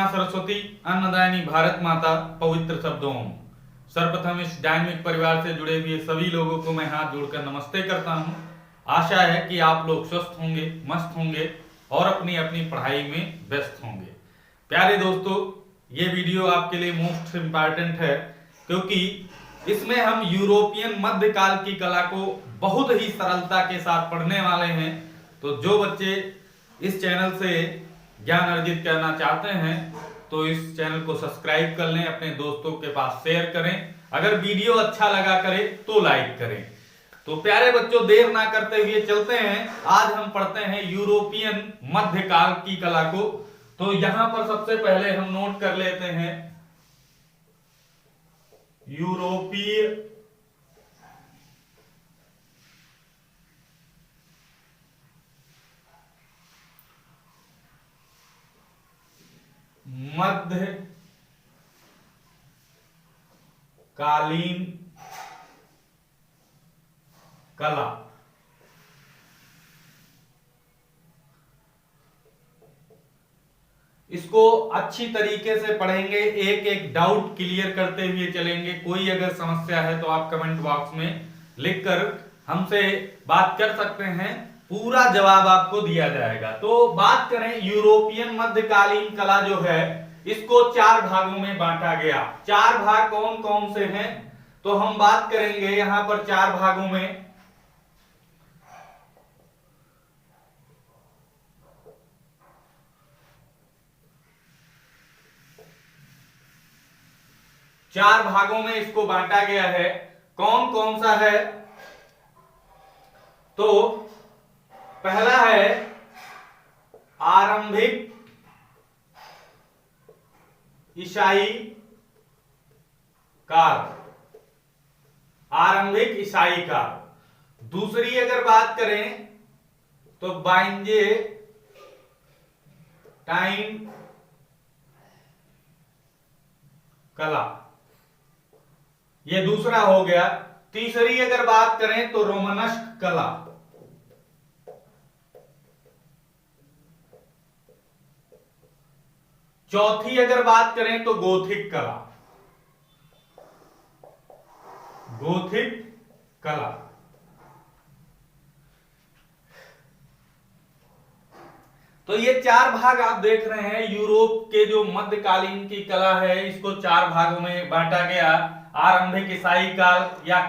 मां सरस्वती, अन्नदायिनी भारत माता, पवित्र शब्दों। सर्वप्रथम इस डायनेमिक परिवार से जुड़े हुए सभी लोगों को मैं हाथ जोड़कर नमस्ते करता हूं। आशा है कि आप लोग स्वस्थ होंगे, मस्त होंगे और अपनी अपनी पढ़ाई में व्यस्त होंगे। प्यारे दोस्तों, ये वीडियो आपके लिए मोस्ट इम्पॉर्टेंट है क्योंकि इसमें हम यूरोपियन मध्यकाल की कला को बहुत ही सरलता के साथ पढ़ने वाले हैं। तो जो बच्चे इस चैनल से ज्ञान अर्जित करना चाहते हैं तो इस चैनल को सब्सक्राइब कर लें, अपने दोस्तों के पास शेयर करें, अगर वीडियो अच्छा लगा करे तो लाइक करें। तो प्यारे बच्चों, देर ना करते हुए चलते हैं। आज हम पढ़ते हैं यूरोपियन मध्यकाल की कला को। तो यहां पर सबसे पहले हम नोट कर लेते हैं यूरोपीय मध्यकालीन कला। इसको अच्छी तरीके से पढ़ेंगे, एक एक डाउट क्लियर करते हुए चलेंगे। कोई अगर समस्या है तो आप कमेंट बॉक्स में लिखकर हमसे बात कर सकते हैं, पूरा जवाब आपको दिया जाएगा। तो बात करें यूरोपियन मध्यकालीन कला जो है, इसको 4 भागों में बांटा गया। 4 भाग कौन कौन से हैं तो हम बात करेंगे यहां पर 4 भागों में। चार भागों में इसको बांटा गया है। कौन कौन सा है तो पहला है आरंभिक ईसाई काल। आरंभिक ईसाई काल। दूसरी अगर बात करें तो बाइजेंटाइन कला, ये दूसरा हो गया। तीसरी अगर बात करें तो रोमनस्क कला। चौथी अगर बात करें तो गोथिक कला। गोथिक कला। तो ये 4 भाग आप देख रहे हैं। यूरोप के जो मध्यकालीन की कला है, इसको 4 भागों में बांटा गया। आरंभिक ईसाई काल या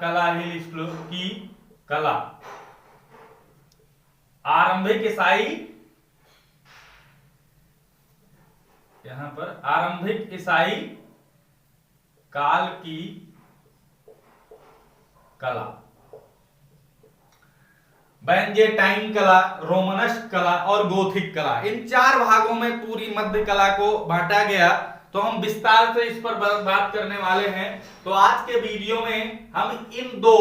कला हिल की कला। आरंभिक ईसाई, यहां पर आरंभिक ईसाई काल की कला, बाइजेंटाइन कला, रोमनस्क कला और गोथिक कला। इन 4 भागों में पूरी मध्य कला को बांटा गया। तो हम विस्तार से इस पर बात करने वाले हैं। तो आज के वीडियो में हम इन दो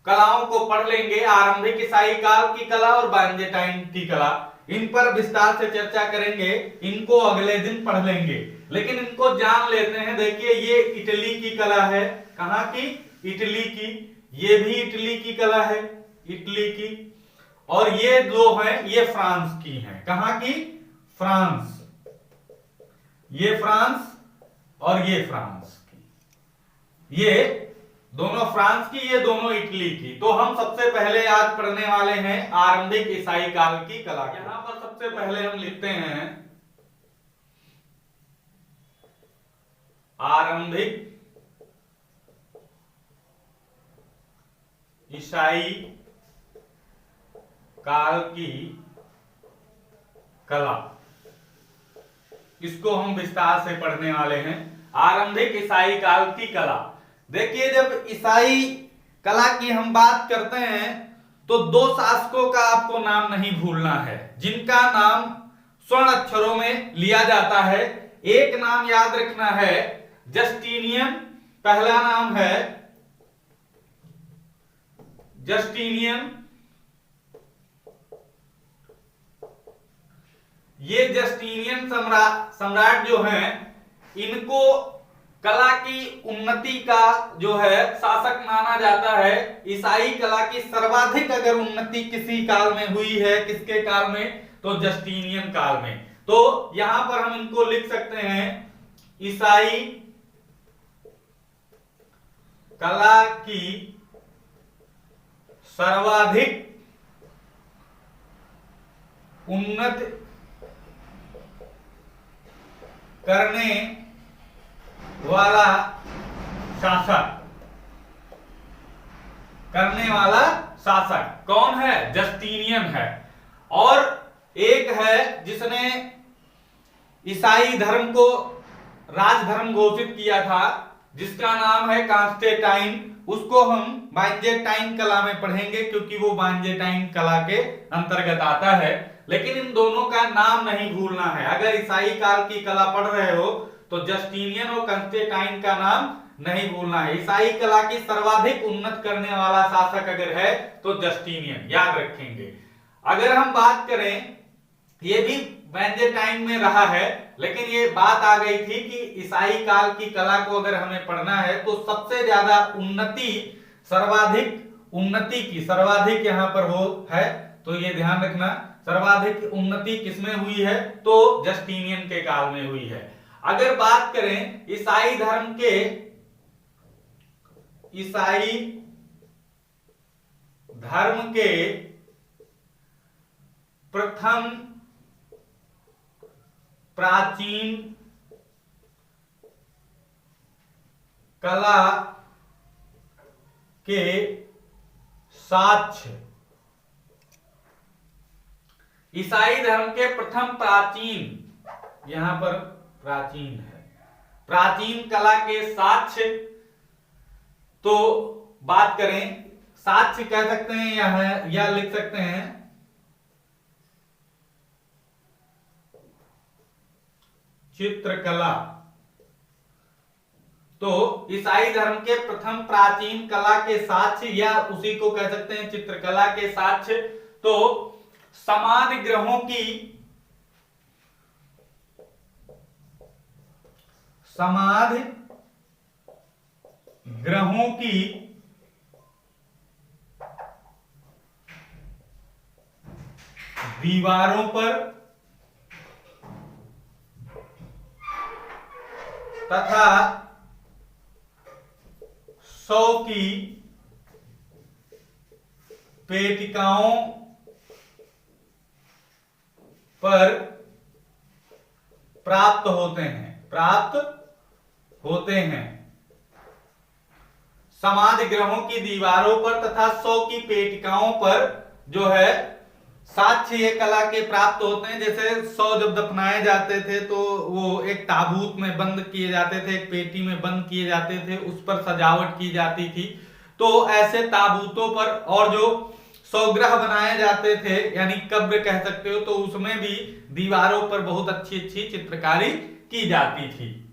कलाओं को पढ़ लेंगे, आरंभिक ईसाई काल की कला और बाइजेंटाइन की कला। इन पर विस्तार से चर्चा करेंगे, इनको अगले दिन पढ़ लेंगे, लेकिन इनको जान लेते हैं। देखिए, ये इटली की कला है। कहां की? इटली की। ये भी इटली की कला है, इटली की। और ये दो हैं, ये फ्रांस की हैं। कहां की? फ्रांस। ये फ्रांस और ये फ्रांस की। ये दोनों फ्रांस की, ये दोनों इटली की। तो हम सबसे पहले आज पढ़ने वाले हैं आरंभिक ईसाई काल की कला। यहां पर सबसे पहले हम लिखते हैं आरंभिक ईसाई काल की कला। इसको हम विस्तार से पढ़ने वाले हैं। आरंभिक ईसाई काल की कला। देखिए, जब ईसाई कला की हम बात करते हैं तो 2 शासकों का आपको नाम नहीं भूलना है, जिनका नाम स्वर्ण अक्षरों में लिया जाता है। एक नाम याद रखना है, जस्टिनियन। पहला नाम है जस्टिनियन। ये जस्टिनियन सम्राट जो हैं, इनको कला की उन्नति का जो है शासक माना जाता है। ईसाई कला की सर्वाधिक अगर उन्नति किसी काल में हुई है, किसके काल में, तो जस्टीनियन काल में। तो यहां पर हम इनको लिख सकते हैं ईसाई कला की सर्वाधिक उन्नत करने वाला शासक कौन है? जस्टीनियन है। और एक है जिसने ईसाई धर्म को राजधर्म घोषित किया था, जिसका नाम है कॉन्स्टेंटाइन। उसको हम बाइजेंटाइन कला में पढ़ेंगे क्योंकि वो बाइजेंटाइन कला के अंतर्गत आता है। लेकिन इन दोनों का नाम नहीं भूलना है। अगर ईसाई काल की कला पढ़ रहे हो तो जस्टीनियन और कॉन्स्टेंटाइन का नाम नहीं भूलना है। ईसाई कला की सर्वाधिक उन्नत करने वाला शासक अगर है तो जस्टीनियन, याद रखेंगे। अगर हम बात करें, ये भी बाइजेंटाइन में रहा है, लेकिन ये बात आ गई थी कि ईसाई काल की कला को अगर हमें पढ़ना है तो सबसे ज्यादा उन्नति, सर्वाधिक यहां पर हो है, तो ये ध्यान रखना, सर्वाधिक उन्नति किसमें हुई है? तो जस्टीनियन के काल में हुई है। अगर बात करें ईसाई धर्म के प्रथम प्राचीन कला के साक्ष्य, ईसाई धर्म के प्रथम प्राचीन, यहां पर प्राचीन है, प्राचीन कला के साक्ष्य, तो बात करें साक्ष्य कह सकते हैं या लिख सकते हैं चित्रकला। तो ईसाई धर्म के प्रथम प्राचीन कला के साक्ष्य या उसी को कह सकते हैं चित्रकला के साक्ष्य। तो समाधि ग्रहों की दीवारों पर तथा 100 की पेटिकाओं पर प्राप्त होते हैं। समाधि ग्रहों की दीवारों पर तथा 100 की पेटिकाओं पर जो है साक्ष्य ये कला के प्राप्त होते हैं। जैसे 100 जब दफनाए जाते थे तो वो एक ताबूत में बंद किए जाते थे, एक पेटी में बंद किए जाते थे, उस पर सजावट की जाती थी। तो ऐसे ताबूतों पर और जो 100 ग्रह बनाए जाते थे, यानी कब्र कह सकते हो, तो उसमें भी दीवारों पर बहुत अच्छी अच्छी चित्रकारी की जाती थी।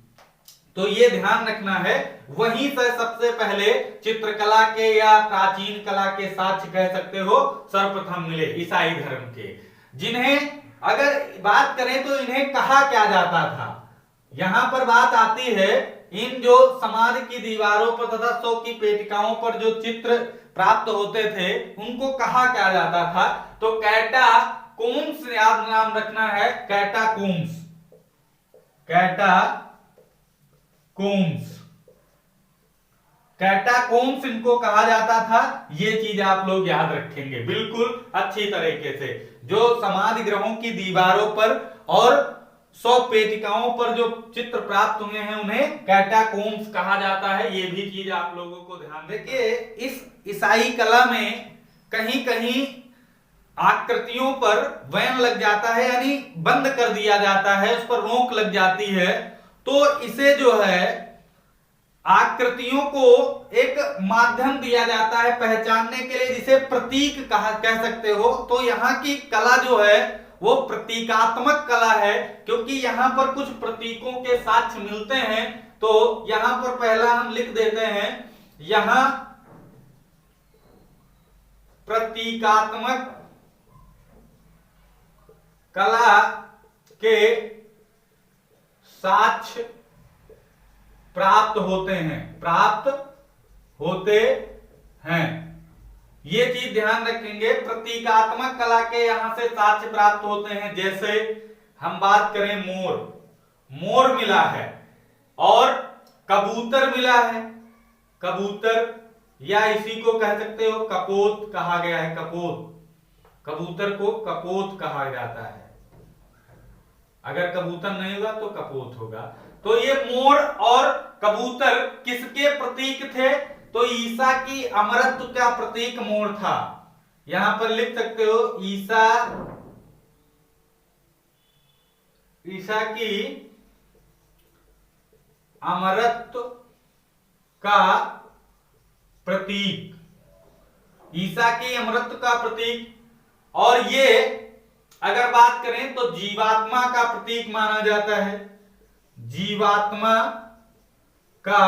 तो ये ध्यान रखना है। वहीं से सबसे पहले चित्रकला के या प्राचीन कला के साक्ष्य कह सकते हो सर्वप्रथम मिले ईसाई धर्म के, जिन्हें अगर बात करें तो इन्हें कहा क्या जाता था। यहां पर बात आती है इन जो समाधि की दीवारों पर तथा 100 की पेटिकाओं पर जो चित्र प्राप्त होते थे उनको कहा क्या जाता था? तो कैटाकोम्स, याद नाम रखना है, कैटाकोम्स इनको कहा जाता था। ये चीज आप लोग याद रखेंगे बिल्कुल अच्छी तरीके से। जो समाधि ग्रहों की दीवारों पर और 100 पेटिकाओं पर जो चित्र प्राप्त हुए हैं उन्हें कैटाकोम्स कहा जाता है। ये भी चीज आप लोगों को ध्यान रखिए। इस ईसाई कला में कहीं कहीं आकृतियों पर बैन लग जाता है, यानी बंद कर दिया जाता है, उस पर रोक लग जाती है। तो इसे जो है आकृतियों को एक माध्यम दिया जाता है पहचानने के लिए, जिसे प्रतीक कह सकते हो। तो यहाँ की कला जो है वो प्रतीकात्मक कला है, क्योंकि यहां पर कुछ प्रतीकों के साक्ष्य मिलते हैं। तो यहां पर पहला हम लिख देते हैं, यहां प्रतीकात्मक कला के साक्ष्य प्राप्त होते हैं। ये चीज ध्यान रखेंगे। प्रतीकात्मक कला के यहां से साक्ष्य प्राप्त होते हैं। जैसे हम बात करें मोर, मोर मिला है और कबूतर मिला है। कबूतर या इसी को कह सकते हो कपोत कहा गया है। कपोत, कबूतर को कपोत कहा जाता है। अगर कबूतर नहीं होगा तो कपोत होगा। तो ये मोर और कबूतर किसके प्रतीक थे? तो ईसा की अमरत्व का प्रतीक मोर था। यहां पर लिख सकते हो ईसा की अमरत्व का प्रतीक, ईसा की अमरत्व का प्रतीक। और ये अगर बात करें तो जीवात्मा का प्रतीक माना जाता है। जीवात्मा का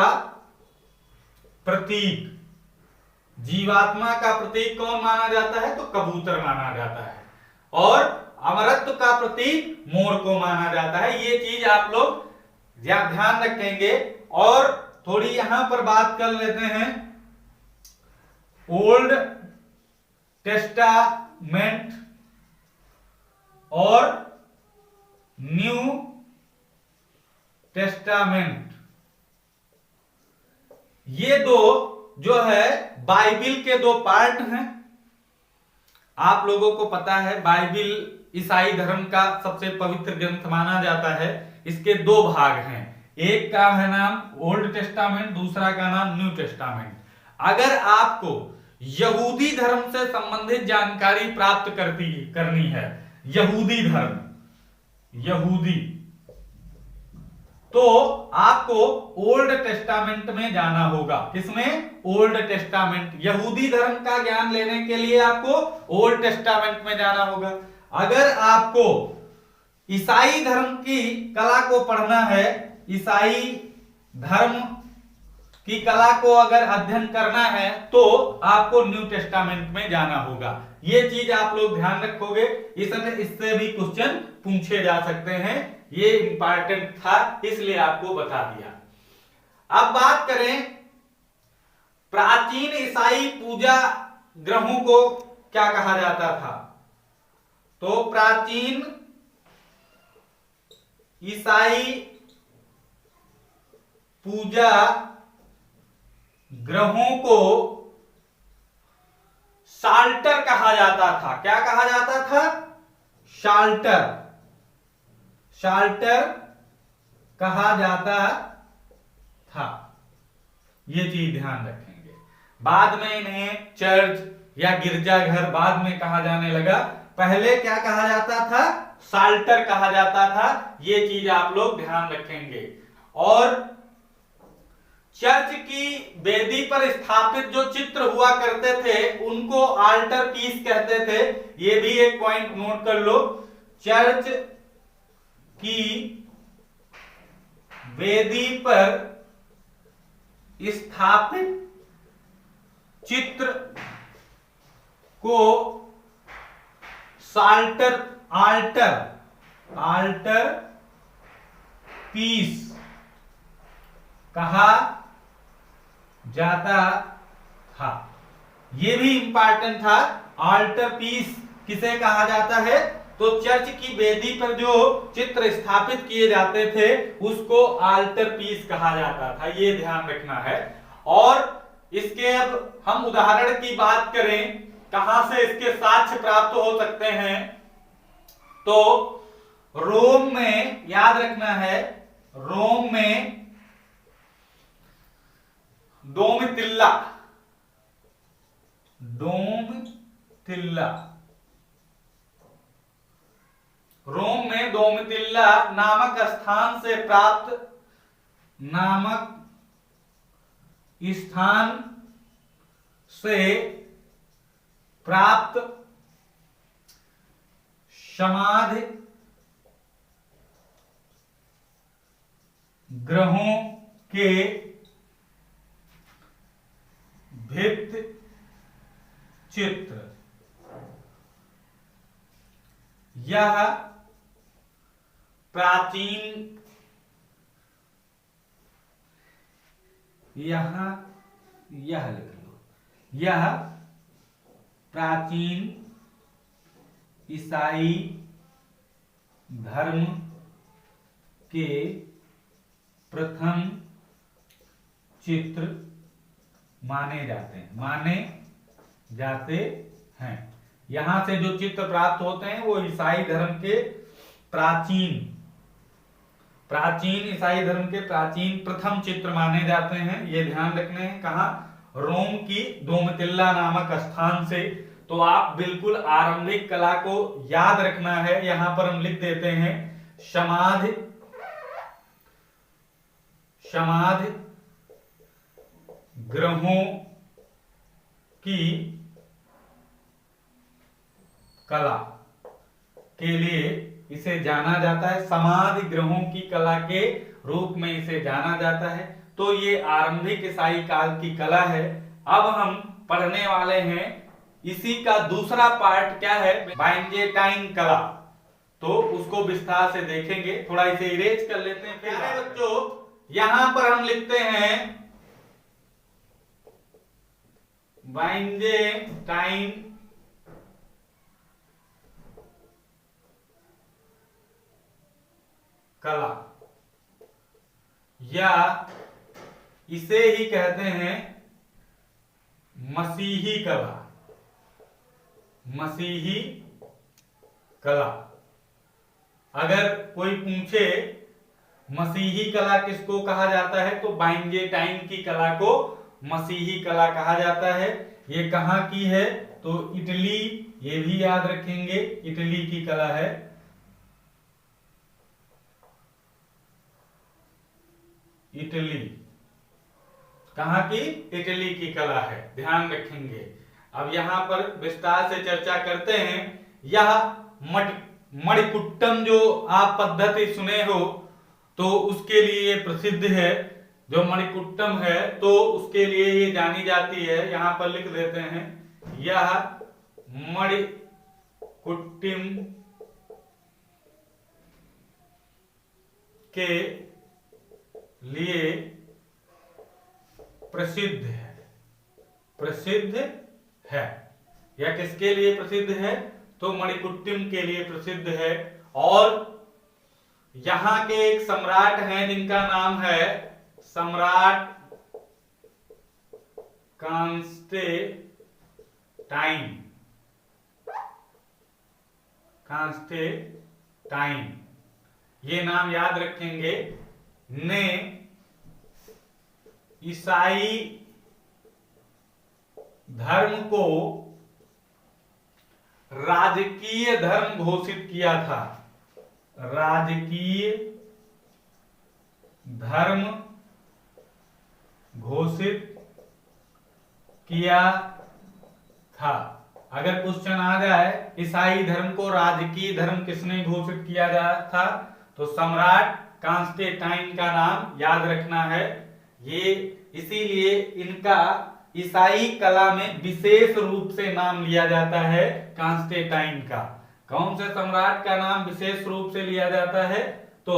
प्रतीक, जीवात्मा का प्रतीक कौन माना जाता है? तो कबूतर माना जाता है। और अमरत्व का प्रतीक मोर को माना जाता है। ये चीज आप लोग ध्यान रखेंगे। और थोड़ी यहां पर बात कर लेते हैं ओल्ड टेस्टामेंट और न्यू टेस्टामेंट। ये दो जो है बाइबिल के दो पार्ट हैं। आप लोगों को पता है बाइबिल ईसाई धर्म का सबसे पवित्र ग्रंथ माना जाता है। इसके दो भाग हैं, एक का है नाम ओल्ड टेस्टामेंट, दूसरा का नाम न्यू टेस्टामेंट। अगर आपको यहूदी धर्म से संबंधित जानकारी प्राप्त करनी है, यहूदी धर्म, यहूदी, तो आपको ओल्ड टेस्टामेंट में जाना होगा। किसमें? Old testament. यहूदी धर्म का ज्ञान लेने के लिए आपको ओल्ड टेस्टामेंट में जाना होगा। अगर आपको ईसाई धर्म की कला को पढ़ना है, ईसाई धर्म की कला को अगर अध्ययन करना है, तो आपको न्यू टेस्टामेंट में जाना होगा। ये चीज आप लोग ध्यान रखोगे। इससे भी क्वेश्चन पूछे जा सकते हैं। ये इंपॉर्टेंट था, इसलिए आपको बता दिया। अब बात करें प्राचीन ईसाई पूजा ग्रहों को क्या कहा जाता था? तो प्राचीन ईसाई पूजा ग्रहों को साल्टर कहा जाता था। क्या कहा जाता था? शाल्टर, शाल्टर कहा जाता था। ये चीज ध्यान रखेंगे। बाद में इन्हें चर्च या गिरजाघर बाद में कहा जाने लगा। पहले क्या कहा जाता था? साल्टर कहा जाता था। ये चीज आप लोग ध्यान रखेंगे। और चर्च की वेदी पर स्थापित जो चित्र हुआ करते थे उनको आल्टर पीस कहते थे। ये भी एक पॉइंट नोट कर लो। चर्च की वेदी पर स्थापित चित्र को साल्टर, आल्टर पीस कहा जाता था। यह भी इंपॉर्टेंट था। आल्टर पीस किसे कहा जाता है? तो चर्च की वेदी पर जो चित्र स्थापित किए जाते थे उसको आल्टर पीस कहा जाता था। ये ध्यान रखना है। और इसके अब हम उदाहरण की बात करें, कहां से इसके साक्ष्य प्राप्त हो सकते हैं, तो रोम में, याद रखना है, रोम में डोमितिल्ला, रोम में डोमितिल्ला नामक स्थान से प्राप्त समाधि ग्रहों के भित्ति चित्र, यह प्राचीन, यह लिख लो, यह प्राचीन ईसाई धर्म के प्रथम चित्र माने जाते हैं। यहां से जो चित्र प्राप्त होते हैं वो ईसाई धर्म के प्राचीन ईसाई धर्म के प्राचीन प्रथम चित्र माने जाते हैं। ये ध्यान रखने हैं। कहा? रोम की डोमिटिल्ला नामक स्थान से। तो आप बिल्कुल आरंभिक कला को याद रखना है। यहां पर हम लिख देते हैं समाधि ग्रहों की कला के लिए इसे जाना जाता है। समाधि ग्रहों की कला के रूप में इसे जाना जाता है। तो ये आरंभिक ईसाई काल की कला है। अब हम पढ़ने वाले हैं इसी का दूसरा पार्ट क्या है, बाइजेंटाइन कला। तो उसको विस्तार से देखेंगे। थोड़ा इसे इरेज कर लेते हैं। प्यारे बच्चों, यहां पर हम लिखते हैं बाइजेंटाइन कला, या इसे ही कहते हैं मसीही कला। अगर कोई पूछे मसीही कला किसको कहा जाता है, तो बाइजेंटाइन की कला को मसीही कला कहा जाता है। ये कहां की है, तो इटली, ये भी याद रखेंगे, इटली की कला है। इटली, कहां की? इटली की कला है, ध्यान रखेंगे। अब यहां पर विस्तार से चर्चा करते हैं। यह मणिकुट्टम जो आप पद्धति सुने हो, तो उसके लिए ये प्रसिद्ध है। जो मणिकुट्टम है तो उसके लिए ये जानी जाती है। यहां पर लिख देते हैं, यह मणिकुट्टम के लिए प्रसिद्ध है। यह किसके लिए प्रसिद्ध है, तो मणिकुट्टम के लिए प्रसिद्ध है। और यहां के एक सम्राट हैं जिनका नाम है सम्राट कांस्टेंटाइन, ये नाम याद रखेंगे, ने ईसाई धर्म को राजकीय धर्म घोषित किया था। राजकीय धर्म घोषित किया था। अगर क्वेश्चन आ जाए ईसाई धर्म को राजकीय धर्म किसने घोषित किया था, तो सम्राट कांस्टेंटाइन का नाम याद रखना है। ये इसीलिए इनका ईसाई कला में विशेष रूप से नाम लिया जाता है कांस्टेंटाइन का। कौन से सम्राट का नाम विशेष रूप से लिया जाता है, तो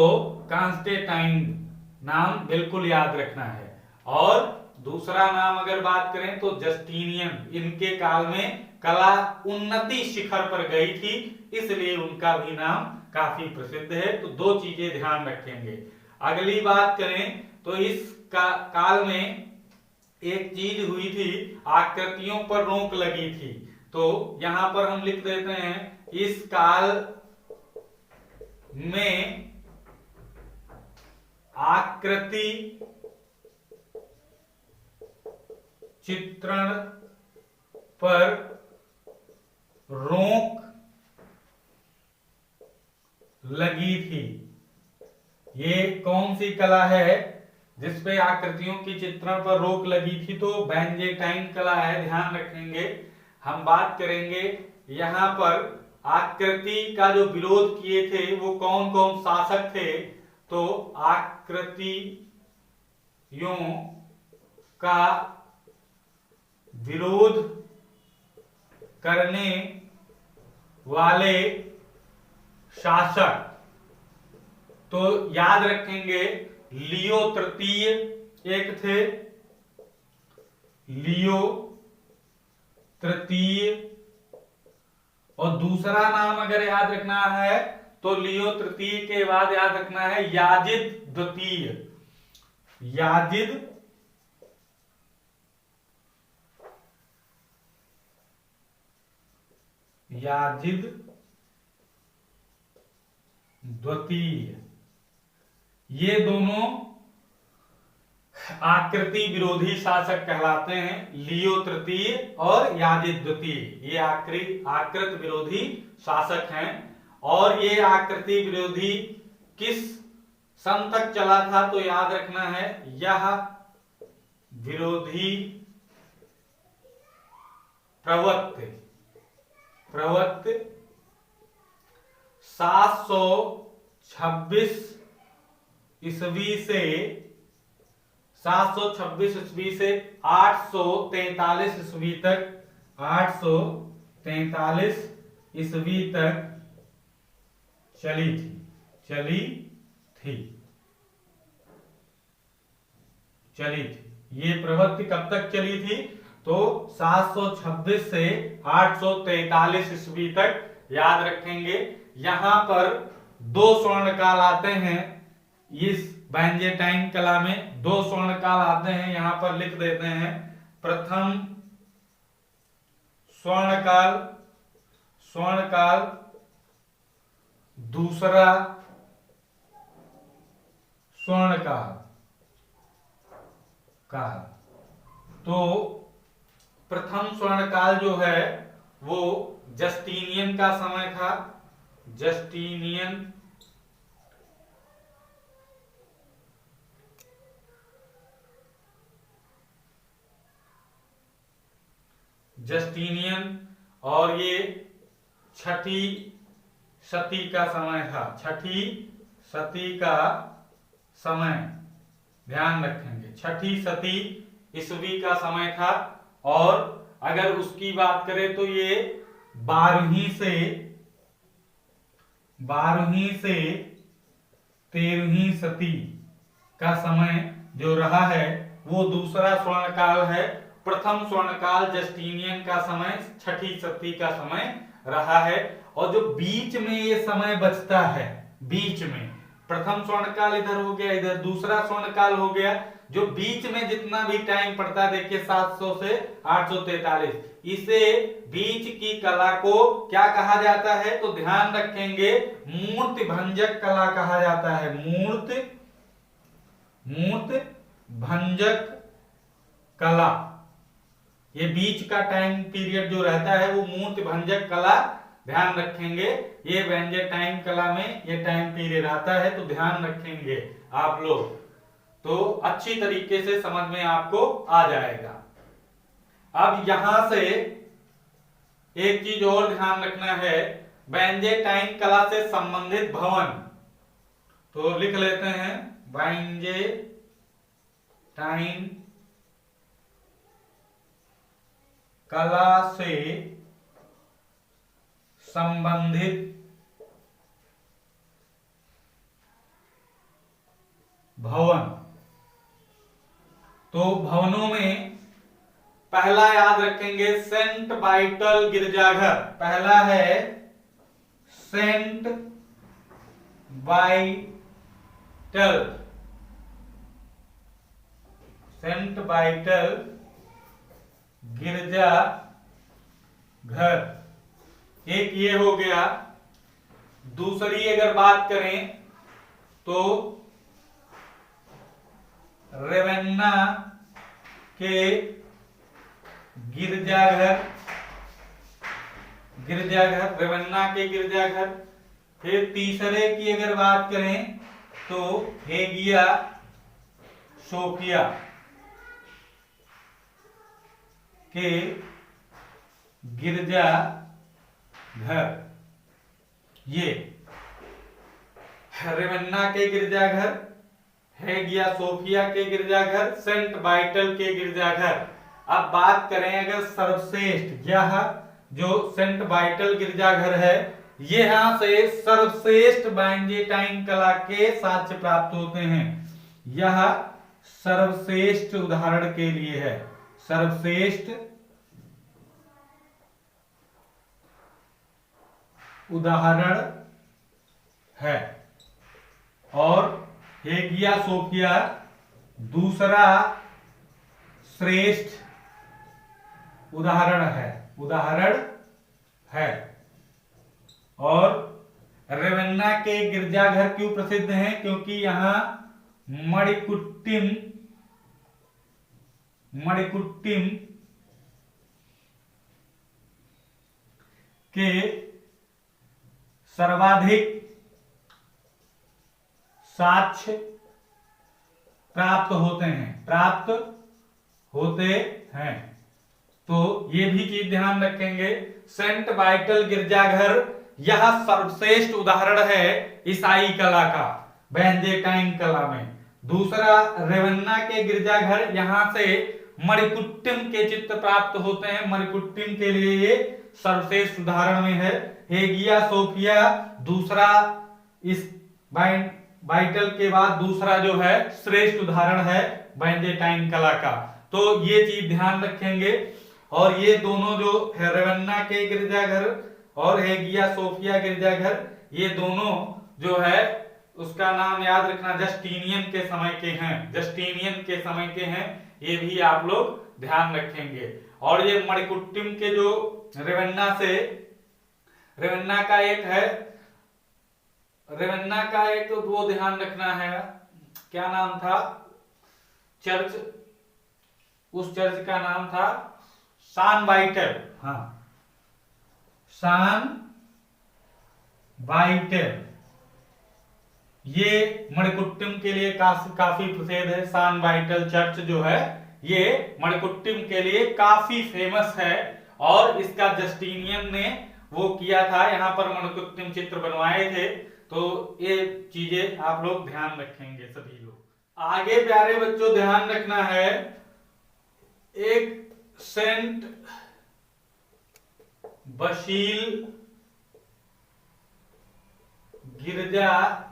कांस्टेंटाइन नाम बिल्कुल याद रखना है। और दूसरा नाम अगर बात करें तो जस्टिनियन, इनके काल में कला उन्नति शिखर पर गई थी, इसलिए उनका भी नाम काफी प्रसिद्ध है। तो दो चीजें ध्यान रखेंगे। अगली बात करें तो इस काल में एक चीज हुई थी, आकृतियों पर रोक लगी थी। तो यहां पर हम लिख देते हैं, इस काल में आकृति चित्रण पर रोक लगी थी। ये कौन सी कला है जिसपे आकृतियों की चित्रण पर रोक लगी थी, तो बाइजेंटाइन कला है, ध्यान रखेंगे। हम बात करेंगे यहां पर आकृति का जो विरोध किए थे वो कौन कौन शासक थे, तो आकृतियों का विरोध करने वाले शासक, तो याद रखेंगे लियो तृतीय एक थे, लियो तृतीय और दूसरा नाम अगर याद रखना है तो लियो तृतीय के बाद याद रखना है याजिद द्वितीय। याजिद याजिद द्वितीय, ये दोनों आकृति विरोधी शासक कहलाते हैं। लियो तृतीय और याजिद द्वितीय ये आकृति विरोधी शासक हैं। और ये आकृति विरोधी किस सन तक चला था तो याद रखना है यह विरोधी प्रवृत्ति 726 ईस्वी से 843 ईस्वी तक 843 ईस्वी तक चली थी। ये प्रवृत्ति कब तक चली थी तो 726 से 843 ईस्वी तक याद रखेंगे। यहां पर दो स्वर्णकाल आते हैं। इस बाइजेंटाइन कला में दो स्वर्णकाल आते हैं, यहां पर लिख देते हैं। प्रथम स्वर्णकाल, दूसरा स्वर्णकाल। तो प्रथम स्वर्णकाल जो है वो जस्टिनियन का समय था। जस्टिनियन और ये छठी सती का समय था। छठी सती का समय ध्यान रखेंगे, छठी सती ईस्वी का समय था। और अगर उसकी बात करें तो ये 12वीं से 13वीं सदी का समय जो रहा है वो दूसरा स्वर्णकाल है। प्रथम स्वर्णकाल जस्टिनियन का समय छठी सदी का समय रहा है। और जो बीच में ये समय बचता है, बीच में प्रथम स्वर्णकाल इधर हो गया, इधर दूसरा स्वर्णकाल हो गया, जो बीच में जितना भी टाइम पड़ता है देखिए 700 से 843, इसे बीच की कला को क्या कहा जाता है तो ध्यान रखेंगे मूर्ति भंजक कला कहा जाता है। मूर्ति भंजक कला, ये बीच का टाइम पीरियड जो रहता है वो मूर्ति भंजक कला ध्यान रखेंगे। ये बाइजेंटाइन कला में ये टाइम पीरियड आता है तो ध्यान रखेंगे आप लोग, तो अच्छी तरीके से समझ में आपको आ जाएगा। अब यहां से एक चीज और ध्यान रखना है, बाइजेंटाइन कला से संबंधित भवन, तो लिख लेते हैं बाइजेंटाइन कला से संबंधित भवन। तो भवनों में पहला याद रखेंगे सेंट वाइटल गिरजाघर। पहला है सेंट वाइटल गिरजा घर, एक ये हो गया। दूसरी अगर बात करें तो रेवेन्ना के गिरजाघर, रेवेन्ना के गिरजाघर। फिर तीसरे की अगर बात करें तो हेगिया सोफिया के गिरजा घर, ये रेवेन्ना के गिरजाघर, हेगिया सोफिया के गिरजाघर, सेंट वाइटल के गिरजाघर। अब बात करें अगर सर्वश्रेष्ठ, यह जो सेंट वाइटल गिरजाघर है यहां से सर्वश्रेष्ठ बाइजेंटाइन कला के साक्ष्य प्राप्त होते हैं। यह सर्वश्रेष्ठ उदाहरण के लिए है, सर्वश्रेष्ठ उदाहरण है और हेगिया सोफिया दूसरा श्रेष्ठ उदाहरण है। और रेवन्ना के गिरजाघर क्यों प्रसिद्ध हैं? क्योंकि यहां मणिकुट्टिम के सर्वाधिक साक्ष्य प्राप्त होते हैं। तो ये भी चीज ध्यान रखेंगे। सेंट वाइटल गिरजाघर यह सर्वश्रेष्ठ उदाहरण है ईसाई कला का, बेंजेटाइन कला में। दूसरा रेवन्ना के गिरजाघर, यहां से मणिकुट्टिम के चित्र प्राप्त होते हैं। मणिकुट्टिम के लिए ये सर्वश्रेष्ठ उदाहरण में है। हेगिया सोफिया दूसरा, इस वाइटल के बाद दूसरा जो है श्रेष्ठ उदाहरण है बेंजेटाइन कला का। तो ये चीज ध्यान रखेंगे। और ये दोनों जो है रेवन्ना के गिरजाघर और हेगिया सोफिया गिरजाघर, ये दोनों जो है उसका नाम याद रखना, जस्टिनियन के समय के हैं। ये भी आप लोग ध्यान रखेंगे। और ये मणिकुट्टिम के जो रेवन्ना का एक वो ध्यान रखना है, क्या नाम था चर्च, उस चर्च का नाम था सान वाइटल। हाँ, सान वाइटल, ये मणिकुट्टिम के लिए काफी प्रसिद्ध है। सान वाइटल चर्च जो है ये मणिकुट्टिम के लिए काफी फेमस है और इसका जस्टिनियन ने वो किया था, यहाँ पर मणिकुट्टिम चित्र बनवाए थे। तो ये चीजें आप लोग ध्यान रखेंगे सभी लोग। आगे प्यारे बच्चों ध्यान रखना है, एक सेंट बसील गिरजाघर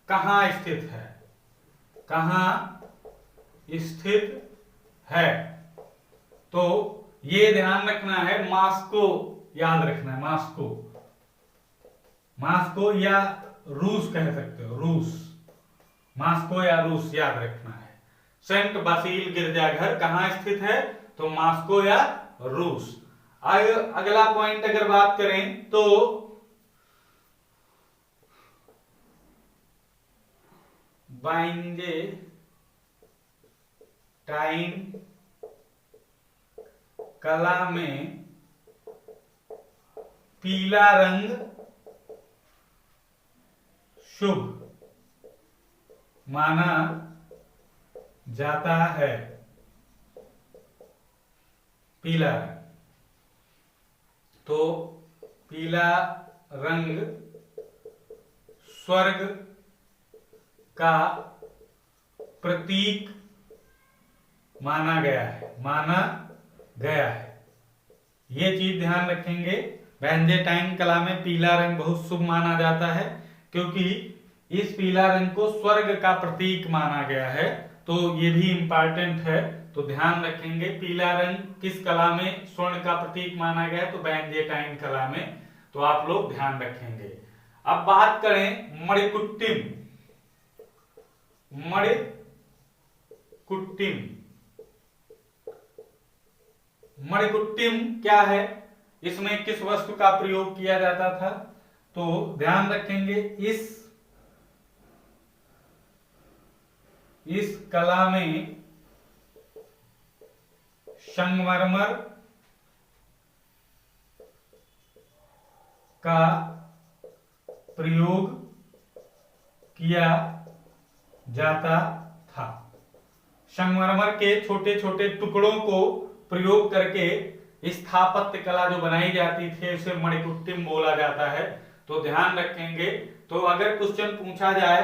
कहाँ स्थित है? तो ये ध्यान रखना है, मॉस्को याद रखना है। मॉस्को या रूस कह सकते हो, मॉस्को या रूस याद रखना है। सेंट बसील गिरजाघर कहाँ स्थित है? तो मॉस्को या रूस। अगला पॉइंट अगर बात करें तो बेंजेटाइन कला में पीला रंग शुभ माना जाता है। पीला रंग, तो पीला रंग स्वर्ग का प्रतीक माना गया है। ये चीज ध्यान रखेंगे। बेंजेटाइन कला में पीला रंग बहुत शुभ माना जाता है क्योंकि इस पीला रंग को स्वर्ग का प्रतीक माना गया है। तो ये भी इंपॉर्टेंट है, तो ध्यान रखेंगे। पीला रंग किस कला में स्वर्ण का प्रतीक माना गया है? तो बेंजेटाइन कला में। तो आप लोग ध्यान रखेंगे। अब बात करें मणिकुट्टिम क्या है? इसमें किस वस्तु का प्रयोग किया जाता था? तो ध्यान रखेंगे, इस कला में संगमरमर का प्रयोग किया जाता था। संगमरमर के छोटे छोटे टुकड़ों को प्रयोग करके स्थापत्य कला जो बनाई जाती थी उसे मणिकुट्टिम बोला जाता है। तो ध्यान रखेंगे। तो अगर क्वेश्चन पूछा जाए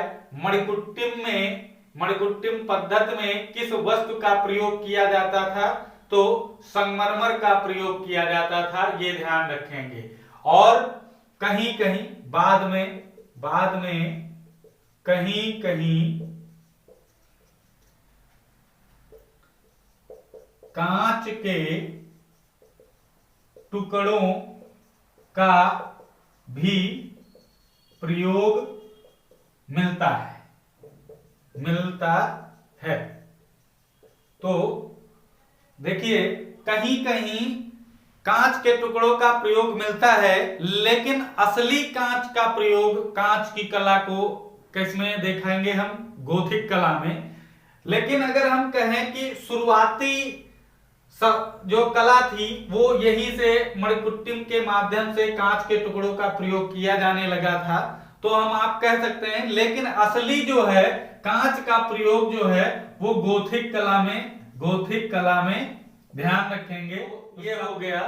मणिकुट्टिम पद्धति में किस वस्तु का प्रयोग किया जाता था? तो संगमरमर का प्रयोग किया जाता था, ये ध्यान रखेंगे। और कहीं कहीं बाद में कहीं कांच के टुकड़ों का भी प्रयोग मिलता है। तो देखिए, कहीं कहीं कांच के टुकड़ों का प्रयोग मिलता है, लेकिन असली कांच का प्रयोग कांच की कला को किसमें देखेंगे हम? गोथिक कला में। लेकिन अगर हम कहें कि शुरुआती जो कला थी वो यही से मणिकुट्टिम के माध्यम से कांच के टुकड़ों का प्रयोग किया जाने लगा था, तो हम आप कह सकते हैं। लेकिन असली जो है कांच का प्रयोग जो है वो गोथिक कला में ध्यान रखेंगे। ये हो गया।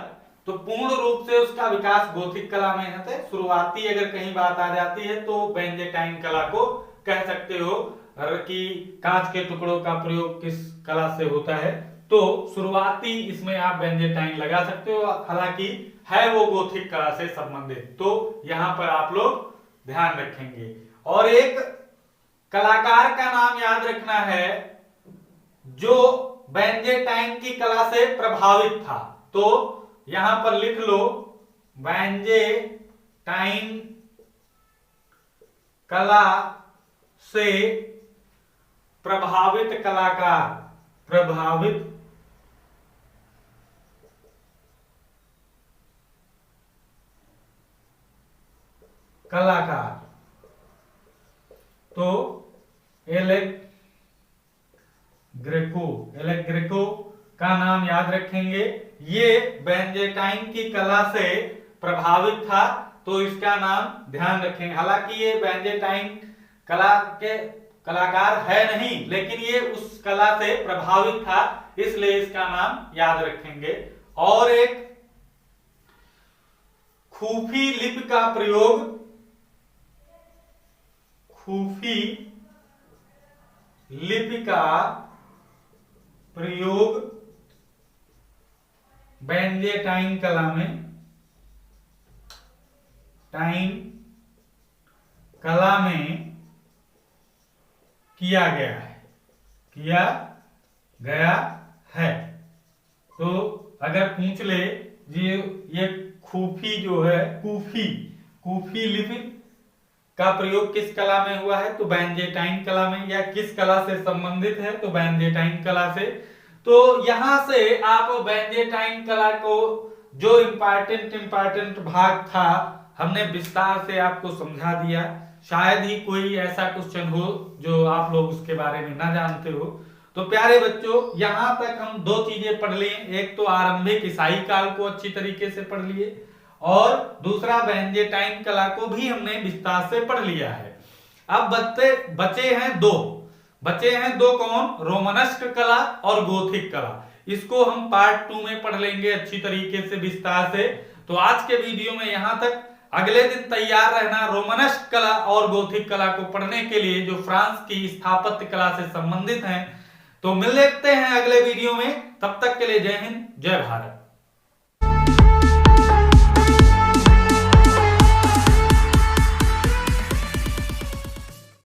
तो पूर्ण रूप से उसका विकास गोथिक कला में है। शुरुआती अगर कहीं बात आ जाती है तो बेंजेटाइन कला को कह सकते हो कि कांच के टुकड़ों का प्रयोग किस कला से होता है। तो शुरुआती इसमें आप बेंजेटाइन लगा सकते हो, हालांकि है वो गोथिक कला से संबंधित। तो यहां पर आप लोग ध्यान रखेंगे। और एक कलाकार का नाम याद रखना है जो बेंजेटाइन की कला से प्रभावित था। तो यहां पर लिख लो बेंजेटाइन कला से प्रभावित कलाकार। तो एलेक ग्रेको का नाम याद रखेंगे। ये बेंजेटाइन की कला से प्रभावित था, तो इसका नाम ध्यान रखेंगे। हालांकि ये बेंजेटाइन कला के कलाकार है नहीं, लेकिन ये उस कला से प्रभावित था, इसलिए इसका नाम याद रखेंगे। और एक खूफी लिपि का प्रयोग, बेंजेटाइन कला में किया गया है। तो अगर पूछ ले ये खूफी जो है कूफी लिपि का प्रयोग किस कला में हुआ है, तो बेंजेटाइन कला में। या किस कला से संबंधित है, तो बेंजेटाइन कला से। तो यहां से आप बेंजेटाइन कला को जो इंपॉर्टेंट भाग था हमने विस्तार से आपको समझा दिया। शायद ही कोई ऐसा क्वेश्चन हो जो आप लोग उसके बारे में ना जानते हो। तो प्यारे बच्चों, यहां तक हम दो चीजें पढ़ लिए। एक तो आरंभिक ईसाई काल को अच्छी तरीके से पढ़ लिए, और दूसरा बेंजेटाइन कला को भी हमने विस्तार से पढ़ लिया है। अब बचे हैं दो कौन? रोमनस्क कला और गोथिक कला। इसको हम पार्ट 2 में पढ़ लेंगे अच्छी तरीके से विस्तार से। तो आज के वीडियो में यहां तक। अगले दिन तैयार रहना रोमनस्क कला और गोथिक कला को पढ़ने के लिए, जो फ्रांस की स्थापत्य कला से संबंधित हैं। तो मिल लेते हैं अगले वीडियो में। तब तक के लिए जय हिंद, जय भारत।